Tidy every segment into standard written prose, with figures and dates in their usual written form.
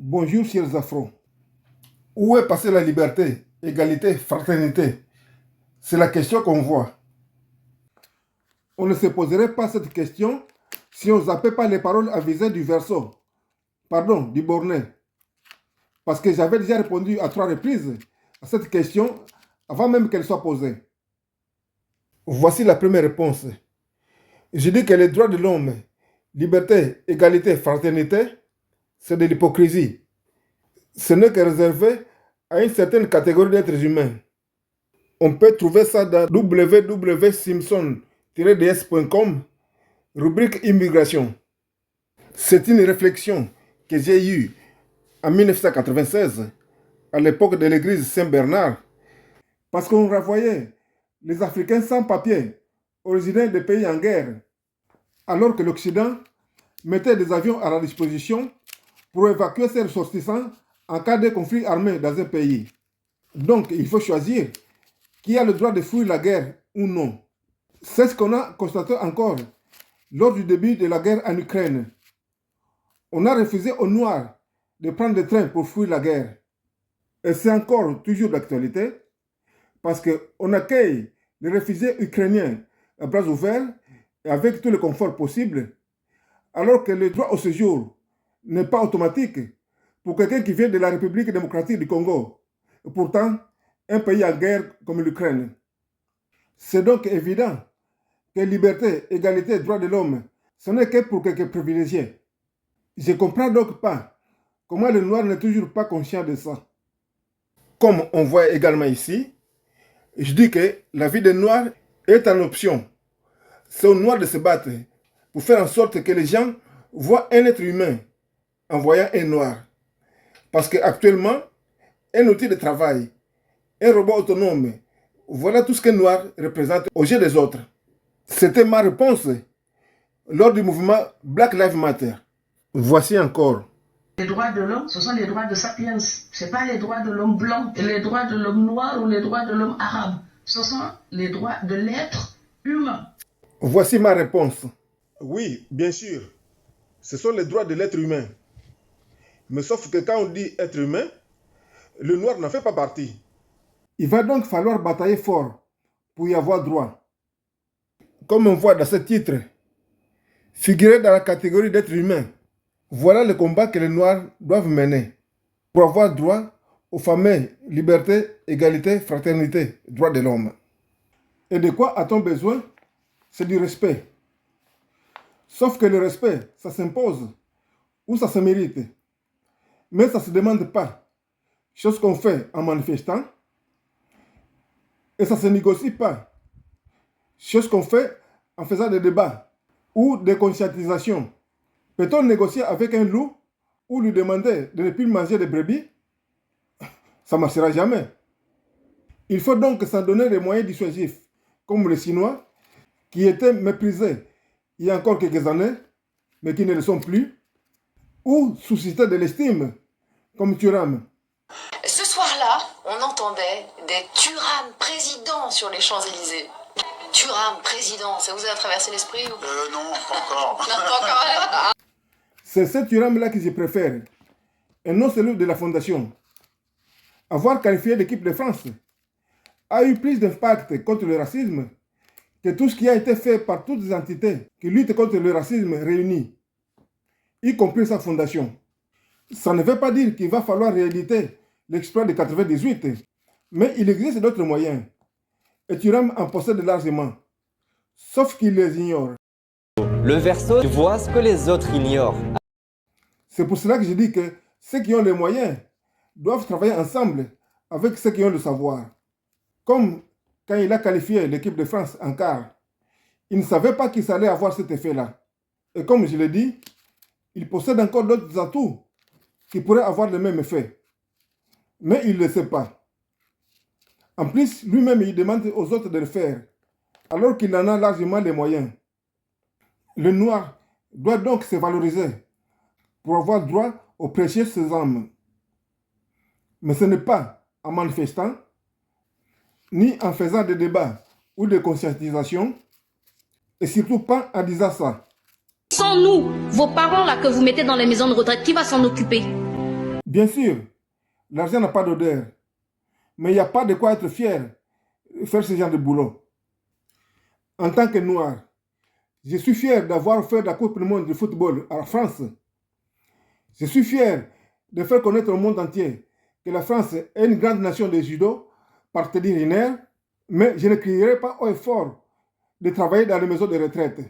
Bonjour, chers Afro. Où est passée la liberté, égalité, fraternité? C'est la question qu'on voit. On ne se poserait pas cette question si on ne zappait pas les paroles avisées du verso, pardon, du Bornée. Parce que j'avais déjà répondu à 3 reprises à cette question avant même qu'elle soit posée. Voici la première réponse. Je dis que les droits de l'homme, liberté, égalité, fraternité, c'est de l'hypocrisie. Ce n'est que réservé à une certaine catégorie d'êtres humains. On peut trouver ça dans www.simpson-ds.com, rubrique immigration. C'est une réflexion que j'ai eue en 1996, à l'époque de l'église Saint-Bernard, parce qu'on renvoyait les Africains sans papier, originaires des pays en guerre, alors que l'Occident mettait des avions à la disposition pour évacuer ses ressortissants en cas de conflit armé dans un pays. Donc, il faut choisir qui a le droit de fuir la guerre ou non. C'est ce qu'on a constaté encore lors du début de la guerre en Ukraine. On a refusé aux Noirs de prendre des trains pour fuir la guerre. Et c'est encore toujours d'actualité parce qu'on accueille les réfugiés ukrainiens à bras ouverts et avec tout le confort possible, alors que le droit au séjour n'est pas automatique pour quelqu'un qui vient de la République démocratique du Congo, et pourtant un pays en guerre comme l'Ukraine. C'est donc évident que liberté, égalité, droits de l'homme, ce n'est que pour quelques privilégiés. Je ne comprends donc pas comment le noir n'est toujours pas conscient de ça. Comme on voit également ici, je dis que la vie des noirs est en option. C'est aux noirs de se battre pour faire en sorte que les gens voient un être humain en voyant un noir. Parce qu'actuellement, un outil de travail, un robot autonome, voilà tout ce qu'un noir représente aux yeux des autres. C'était ma réponse lors du mouvement Black Lives Matter. Voici encore. Les droits de l'homme, ce sont les droits de Sapiens. Ce n'est pas les droits de l'homme blanc, et les droits de l'homme noir ou les droits de l'homme arabe. Ce sont les droits de l'être humain. Voici ma réponse. Oui, bien sûr, ce sont les droits de l'être humain. Mais sauf que quand on dit être humain, le noir n'en fait pas partie. Il va donc falloir batailler fort pour y avoir droit. Comme on voit dans ce titre, figurer dans la catégorie d'être humain, voilà le combat que les Noirs doivent mener pour avoir droit aux fameux liberté, égalité, fraternité, droits de l'homme. Et de quoi a-t-on besoin? C'est du respect. Sauf que le respect, ça s'impose ou ça se mérite. Mais ça ne se demande pas. Chose qu'on fait en manifestant. Et ça ne se négocie pas. Chose qu'on fait en faisant des débats ou des conscientisations. Peut-on négocier avec un loup ou lui demander de ne plus manger de brebis? Ça ne marchera jamais. Il faut donc s'en donner des moyens dissuasifs, comme les Chinois, qui étaient méprisés il y a encore quelques années, mais qui ne le sont plus, ou susciter de l'estime, comme Thuram. Ce soir-là, on entendait des Thuram présidents sur les Champs-Élysées. Thuram président, ça vous a traversé l'esprit ou... Non, pas encore. Non, pas encore. C'est ce Thuram-là que je préfère, et non celui de la Fondation. Avoir qualifié l'équipe de France a eu plus d'impact contre le racisme que tout ce qui a été fait par toutes les entités qui luttent contre le racisme réunies, y compris sa fondation. Ça ne veut pas dire qu'il va falloir rééditer l'exploit de 98, mais il existe d'autres moyens. Et Thuram en possède largement, sauf qu'il les ignore. Le verso voit ce que les autres ignorent. C'est pour cela que je dis que ceux qui ont les moyens doivent travailler ensemble avec ceux qui ont le savoir. Comme quand il a qualifié l'équipe de France en quart, il ne savait pas qu'il allait avoir cet effet-là. Et comme je l'ai dit, il possède encore d'autres atouts qui pourraient avoir le même effet. Mais il ne le sait pas. En plus, lui-même, il demande aux autres de le faire, alors qu'il en a largement les moyens. Le noir doit donc se valoriser pour avoir droit au précieux sésame. Mais ce n'est pas en manifestant, ni en faisant des débats ou des conscientisations, et surtout pas en disant ça. Sans nous, vos parents là que vous mettez dans les maisons de retraite, qui va s'en occuper? Bien sûr, l'argent n'a pas d'odeur, mais il n'y a pas de quoi être fier de faire ce genre de boulot. En tant que noir, je suis fier d'avoir fait la Coupe du monde de football à la France. Je suis fier de faire connaître au monde entier que la France est une grande nation de judo partenaire, mais je ne crierai pas haut et fort de travailler dans les maisons de retraite.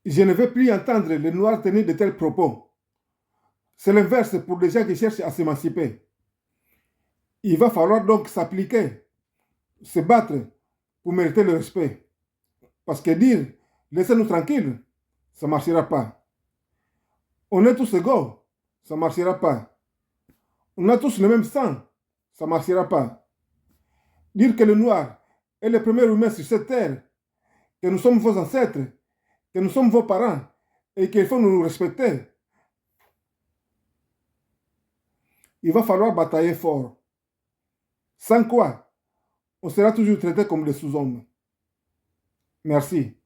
Je ne veux plus entendre les Noirs tenir de tels propos. C'est l'inverse pour les gens qui cherchent à s'émanciper. Il va falloir donc s'appliquer, se battre pour mériter le respect. Parce que dire « laissez-nous tranquilles », ça ne marchera pas. On est tous égaux, ça ne marchera pas. On a tous le même sang, ça ne marchera pas. Dire que le noir est le premier humain sur cette terre, que nous sommes vos ancêtres, que nous sommes vos parents et qu'il faut nous respecter. Il va falloir batailler fort. Sans quoi, on sera toujours traité comme des sous-hommes. Merci.